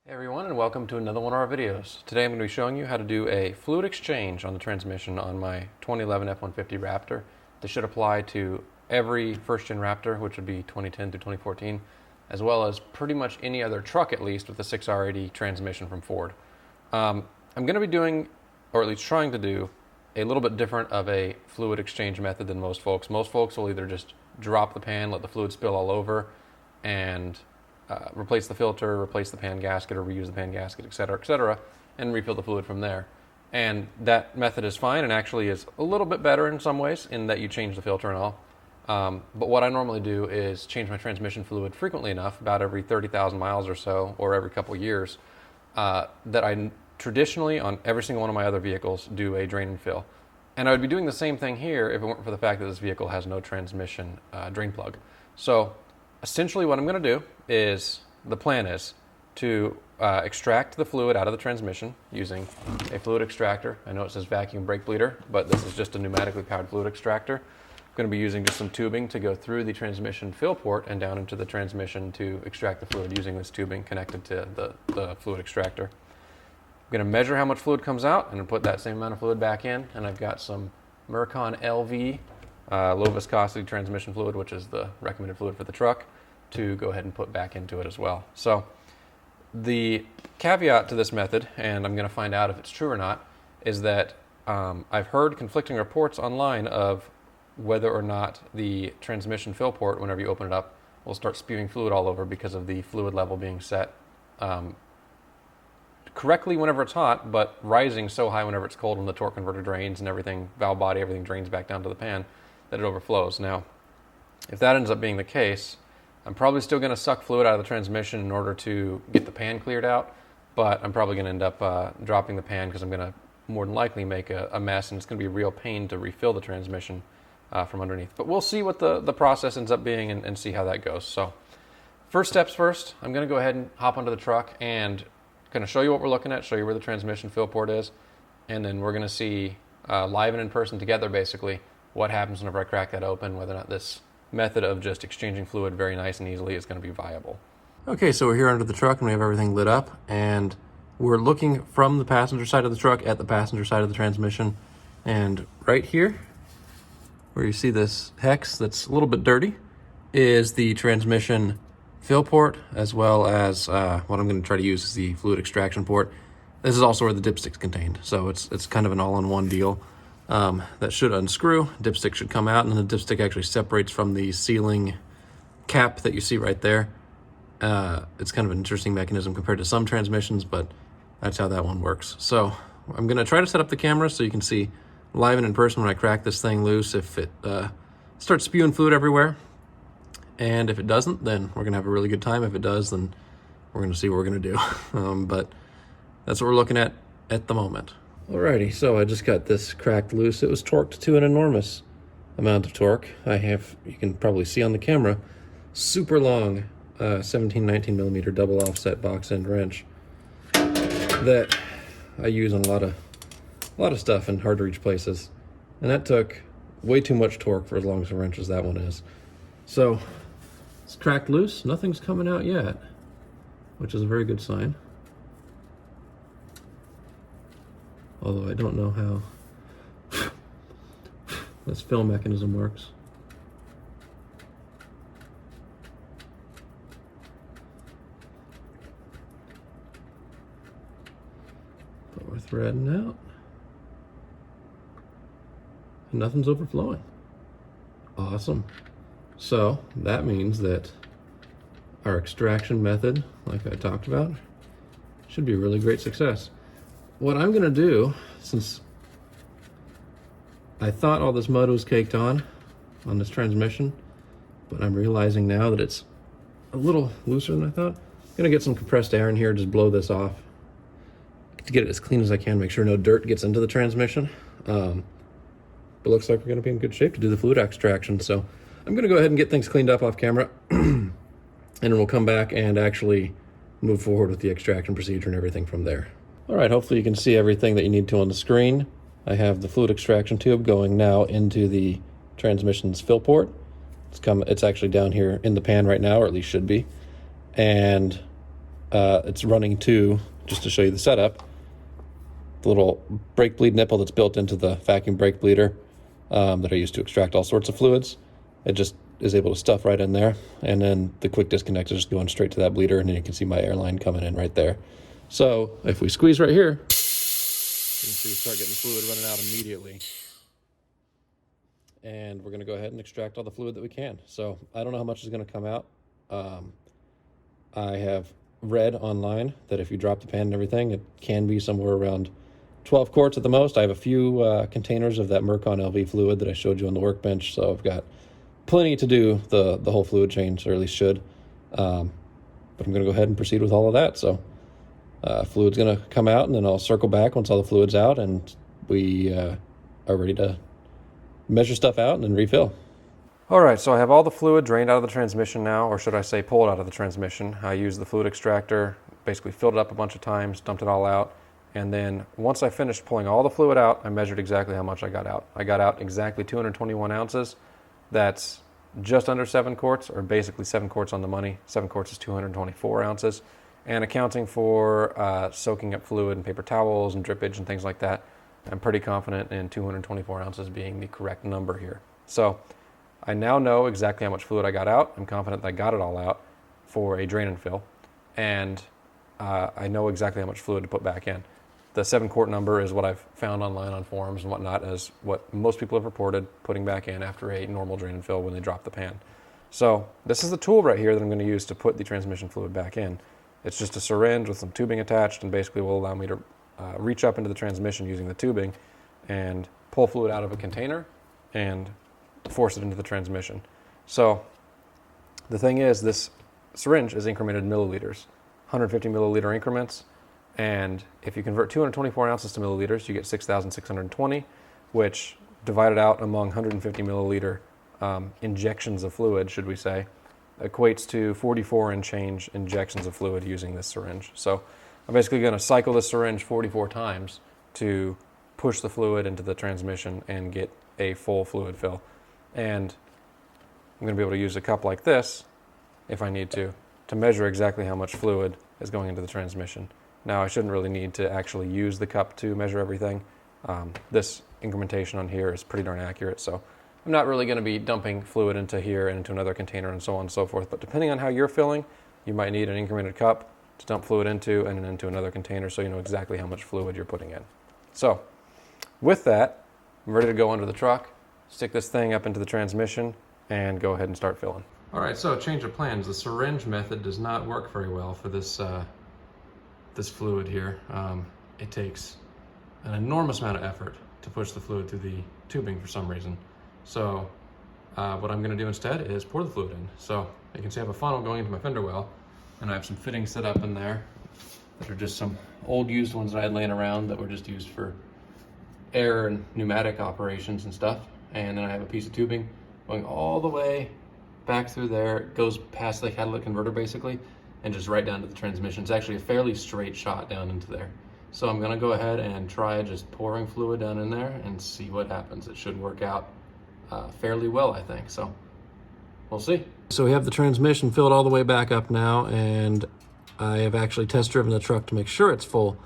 Everyone, and welcome to another one of our videos. Today I'm going to be showing you how to do a fluid exchange on the transmission on my 2011 F-150 Raptor. This should apply to every first-gen Raptor, which would be 2010 to 2014, as well as pretty much any other truck, at least, with a 6R80 transmission from Ford. I'm going to be doing, or at least trying to do, a little bit different of a fluid exchange method than most folks. Most folks will either just drop the pan, let the fluid spill all over, and replace the filter, replace the pan gasket, or reuse the pan gasket, etc., and refill the fluid from there. And that method is fine and actually is a little bit better in some ways in that you change the filter and all. But what I normally do is change my transmission fluid frequently enough, about every 30,000 miles or so, or every couple years, that I traditionally, on every single one of my other vehicles, do a drain and fill. And I would be doing the same thing here if it weren't for the fact that this vehicle has no transmission drain plug. So essentially what I'm going to do is, the plan is to extract the fluid out of the transmission using a fluid extractor. I know it says vacuum brake bleeder, but this is just a pneumatically powered fluid extractor. I'm going to be using just some tubing to go through the transmission fill port and down into the transmission to extract the fluid using this tubing connected to the fluid extractor. I'm going to measure how much fluid comes out and put that same amount of fluid back in, and I've got some Mercon LV low viscosity transmission fluid, which is the recommended fluid for the truck, to go ahead and put back into it as well. So the caveat to this method, and I'm going to find out if it's true or not, is that I've heard conflicting reports online of whether or not the transmission fill port, whenever you open it up, will start spewing fluid all over because of the fluid level being set correctly whenever it's hot, but rising so high whenever it's cold when the torque converter drains and everything, valve body, everything drains back down to the pan, that it overflows. Now, if that ends up being the case, I'm probably still going to suck fluid out of the transmission in order to get the pan cleared out, but I'm probably going to end up dropping the pan because I'm going to more than likely make a mess, and it's going to be a real pain to refill the transmission from underneath. But we'll see what the process ends up being and see how that goes. So first steps first, I'm going to go ahead and hop onto the truck and kind of show you what we're looking at, show you where the transmission fill port is, and then we're going to see live and in person together basically what happens whenever I crack that open, whether or not this method of just exchanging fluid very nice and easily is going to be viable. Okay, so we're here under the truck and we have everything lit up, and we're looking from the passenger side of the truck at the passenger side of the transmission, and right here where you see this hex that's a little bit dirty is the transmission fill port, as well as what I'm going to try to use is the fluid extraction port. This is also where the dipstick's contained, so it's kind of an all-in-one deal. That should unscrew, dipstick should come out, and then the dipstick actually separates from the sealing cap that you see right there. It's kind of an interesting mechanism compared to some transmissions, but that's how that one works. So I'm going to try to set up the camera so you can see live and in person when I crack this thing loose if it starts spewing fluid everywhere. And if it doesn't, then we're going to have a really good time. If it does, then we're going to see what we're going to do. But that's what we're looking at the moment. Alrighty, so I just got this cracked loose. It was torqued to an enormous amount of torque. I have, you can probably see on the camera, super long 17-19 millimeter double offset box end wrench that I use on a lot of stuff in hard to reach places. And that took way too much torque for as long as a wrench as that one is. So it's cracked loose, nothing's coming out yet, which is a very good sign. Although I don't know how this fill mechanism works. But we're threading out. And nothing's overflowing. Awesome. So that means that our extraction method, like I talked about, should be a really great success. What I'm going to do, since I thought all this mud was caked on this transmission, but I'm realizing now that it's a little looser than I thought, I'm going to get some compressed air in here, just blow this off to get it as clean as I can, make sure no dirt gets into the transmission. But looks like we're going to be in good shape to do the fluid extraction. So I'm going to go ahead and get things cleaned up off camera, and then we'll come back and actually move forward with the extraction procedure and everything from there. All right, hopefully you can see everything that you need to on the screen. I have the fluid extraction tube going now into the transmission's fill port, It's actually down here in the pan right now, or at least should be. And it's running to, just to show you the setup, the little brake bleed nipple that's built into the vacuum brake bleeder that I use to extract all sorts of fluids. It just is able to stuff right in there. And then the quick disconnect is just going straight to that bleeder, and then you can see my air line coming in right there. So if we squeeze right here, you can see we start getting fluid running out immediately. And we're going to go ahead and extract all the fluid that we can. So I don't know how much is going to come out. I have read online that if you drop the pan and everything, it can be somewhere around 12 quarts at the most. I have a few containers of that Mercon LV fluid that I showed you on the workbench, so I've got plenty to do the whole fluid change, or at least should. But I'm going to go ahead and proceed with all of that. So fluid's going to come out, and then I'll circle back once all the fluid's out, and we are ready to measure stuff out and then refill. All right, so I have all the fluid drained out of the transmission now, or should I say pulled out of the transmission. I used the fluid extractor, basically filled it up a bunch of times, dumped it all out, and then once I finished pulling all the fluid out, I measured exactly how much I got out. I got out exactly 221 ounces. That's just under 7 quarts, or basically 7 quarts on the money. 7 quarts is 224 ounces. And accounting for soaking up fluid and paper towels and drippage and things like that, I'm pretty confident in 224 ounces being the correct number here. So I now know exactly how much fluid I got out. I'm confident that I got it all out for a drain and fill. And I know exactly how much fluid to put back in. The 7 quart number is what I've found online on forums and whatnot as what most people have reported putting back in after a normal drain and fill when they drop the pan. So this is the tool right here that I'm going to use to put the transmission fluid back in. It's just a syringe with some tubing attached, and basically will allow me to reach up into the transmission using the tubing and pull fluid out of a container and force it into the transmission. So the thing is, this syringe is incremented in milliliters, 150 milliliter increments. And if you convert 224 ounces to milliliters, you get 6,620, which divided out among 150 milliliter injections of fluid, should we say, equates to 44 and change injections of fluid using this syringe. So I'm basically going to cycle this syringe 44 times to push the fluid into the transmission and get a full fluid fill. And I'm going to be able to use a cup like this, if I need to measure exactly how much fluid is going into the transmission. Now, I shouldn't really need to actually use the cup to measure everything. This incrementation on here is pretty darn accurate, so I'm not really going to be dumping fluid into here and into another container and so on and so forth. But depending on how you're filling, you might need an incremented cup to dump fluid into and then into another container so you know exactly how much fluid you're putting in. So with that, I'm ready to go under the truck, stick this thing up into the transmission, and go ahead and start filling. All right, so change of plans. The syringe method does not work very well for this this fluid here. It takes an enormous amount of effort to push the fluid through the tubing for some reason. So what I'm going to do instead is pour the fluid in. So you can see I have a funnel going into my fender well, and I have some fittings set up in there that are just some old used ones that I had laying around that were just used for air and pneumatic operations and stuff. And then I have a piece of tubing going all the way back through there. It goes past the catalytic converter basically, and just right down to the transmission. It's actually a fairly straight shot down into there. So I'm gonna go ahead and try just pouring fluid down in there and see what happens. It should work out fairly well, I think. So we'll see. So we have the transmission filled all the way back up now, and I have actually test driven the truck to make sure it's full.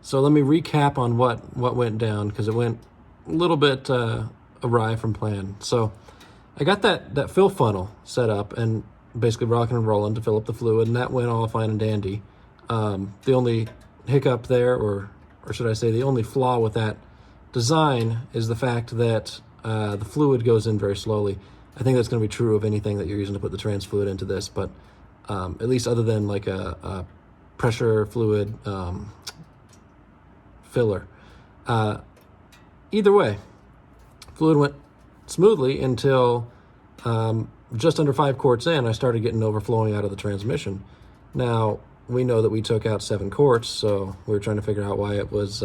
So let me recap on what went down, because it went a little bit awry from plan. So I got that fill funnel set up and basically rocking and rolling to fill up the fluid, and that went all fine and dandy. The only hiccup there, or should I say the only flaw with that design, is the fact that the fluid goes in very slowly. I think that's going to be true of anything that you're using to put the trans fluid into this, but at least other than like a pressure fluid filler. Either way, fluid went smoothly until just under 5 quarts in, I started getting overflowing out of the transmission. Now, we know that we took out 7 quarts, so we were trying to figure out why it was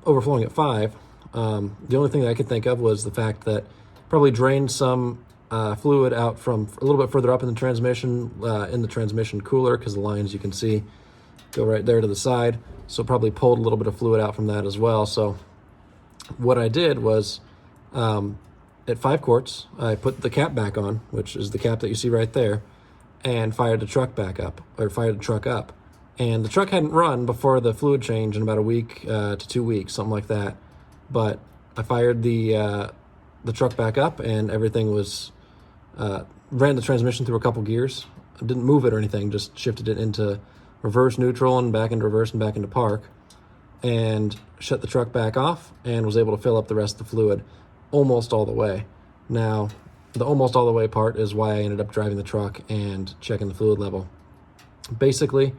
overflowing at 5. The only thing that I could think of was the fact that probably drained some fluid out from a little bit further up in the transmission cooler, because the lines you can see go right there to the side. So probably pulled a little bit of fluid out from that as well. So what I did was at 5 quarts, I put the cap back on, which is the cap that you see right there, and fired the truck back up, or fired the truck up. And the truck hadn't run before the fluid change in about a week to 2 weeks, something like that. But I fired the truck back up, and everything was, ran the transmission through a couple gears. I didn't move it or anything, just shifted it into reverse neutral and back into reverse and back into park, and shut the truck back off and was able to fill up the rest of the fluid almost all the way. Now, the almost all the way part is why I ended up driving the truck and checking the fluid level. Basically,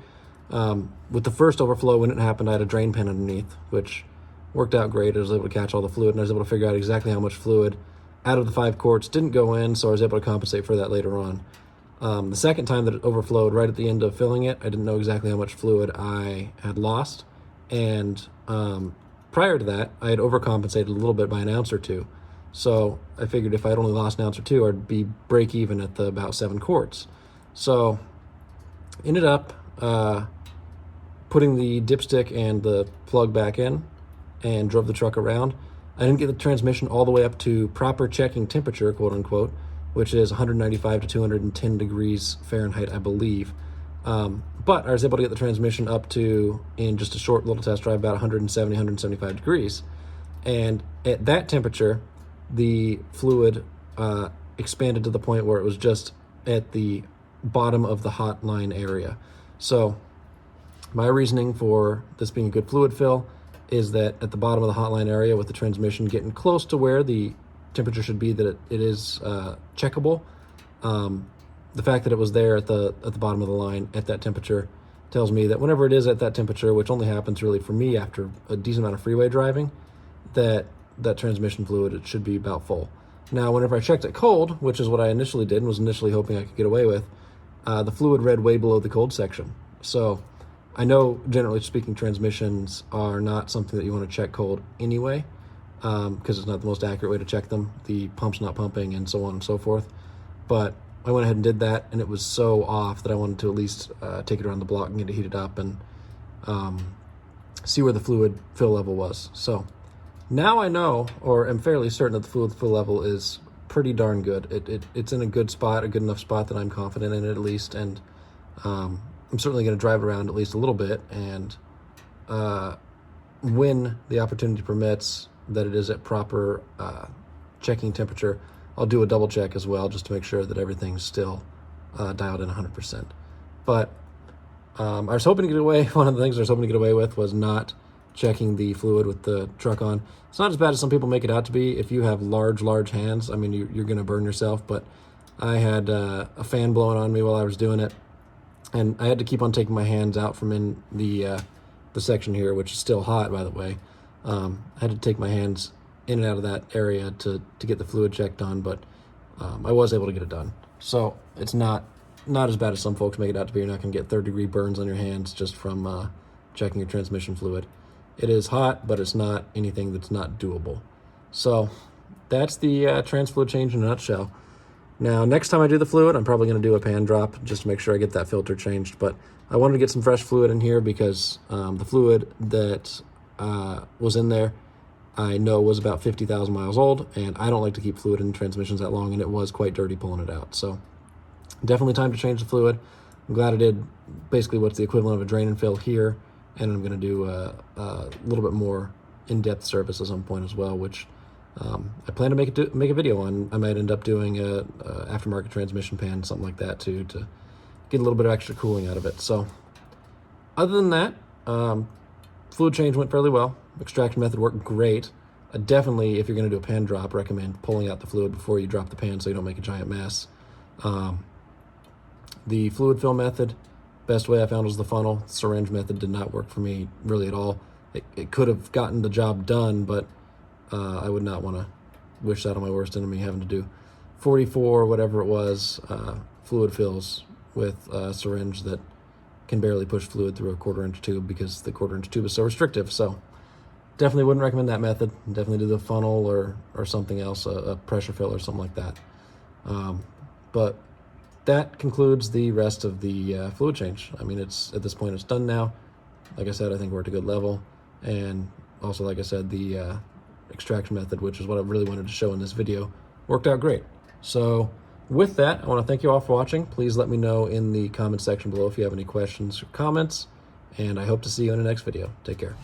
with the first overflow, when it happened, I had a drain pan underneath, which worked out great. I was able to catch all the fluid, and I was able to figure out exactly how much fluid out of the 5 quarts didn't go in, so I was able to compensate for that later on. The second time that it overflowed, right at the end of filling it, I didn't know exactly how much fluid I had lost, and prior to that, I had overcompensated a little bit by an ounce or two. So I figured if I had only lost an ounce or two, I'd be break even at the about 7 quarts. So ended up putting the dipstick and the plug back in and drove the truck around. I didn't get the transmission all the way up to proper checking temperature, quote unquote, which is 195 to 210 degrees Fahrenheit, I believe. But I was able to get the transmission up to, in just a short little test drive, about 170, 175 degrees. And at that temperature, the fluid expanded to the point where it was just at the bottom of the hot line area. So my reasoning for this being a good fluid fill is that at the bottom of the hot line area, with the transmission getting close to where the temperature should be, that it is checkable. The fact that it was there at the bottom of the line at that temperature tells me that whenever it is at that temperature, which only happens really for me after a decent amount of freeway driving, that transmission fluid, it should be about full. Now, whenever I checked it cold, which is what I initially did and was initially hoping I could get away with, the fluid read way below the cold section. So I know, generally speaking, transmissions are not something that you want to check cold anyway, because it's not the most accurate way to check them. The pump's not pumping and so on and so forth. But I went ahead and did that, and it was so off that I wanted to at least take it around the block and get it heated up and see where the fluid fill level was. So now I know, or am fairly certain, that the fluid fill level is pretty darn good. It's in a good spot, a good enough spot that I'm confident in it at least, and I'm certainly going to drive around at least a little bit, and when the opportunity permits that it is at proper checking temperature, I'll do a double check as well, just to make sure that everything's still dialed in 100%. But I was hoping to get away, one of the things I was hoping to get away with was not checking the fluid with the truck on. It's not as bad as some people make it out to be. If you have large hands, I mean, you're going to burn yourself, but I had a fan blowing on me while I was doing it, and I had to keep on taking my hands out from in the section here, which is still hot, by the way. I had to take my hands in and out of that area to get the fluid checked on, but I was able to get it done. So it's not as bad as some folks make it out to be. You're not going to get third-degree burns on your hands just from checking your transmission fluid. It is hot, but it's not anything that's not doable. So that's the trans fluid change in a nutshell. Now, next time I do the fluid, I'm probably going to do a pan drop just to make sure I get that filter changed. But I wanted to get some fresh fluid in here because the fluid that was in there, I know was about 50,000 miles old, and I don't like to keep fluid in transmissions that long, and it was quite dirty pulling it out. So definitely time to change the fluid. I'm glad I did basically what's the equivalent of a drain and fill here, and I'm going to do a little bit more in-depth service at some point as well, which I plan to make a video on. I might end up doing a aftermarket transmission pan, something like that too, to get a little bit of extra cooling out of it. So other than that, fluid change went fairly well. Extraction method worked great. I definitely, if you're going to do a pan drop, recommend pulling out the fluid before you drop the pan so you don't make a giant mess. The fluid fill method, best way I found was the funnel. The syringe method did not work for me really at all. It could have gotten the job done, but I would not want to wish that on my worst enemy, having to do 44, whatever it was, fluid fills with a syringe that can barely push fluid through a quarter-inch tube because the quarter-inch tube is so restrictive. So definitely wouldn't recommend that method. Definitely do the funnel or something else, a pressure fill or something like that. But that concludes the rest of the fluid change. I mean, it's at this point, it's done now. Like I said, I think we're at a good level. And also, like I said, the extraction method, which is what I really wanted to show in this video, worked out great. So with that, I want to thank you all for watching. Please let me know in the comment section below if you have any questions or comments, and I hope to see you in the next video. Take care.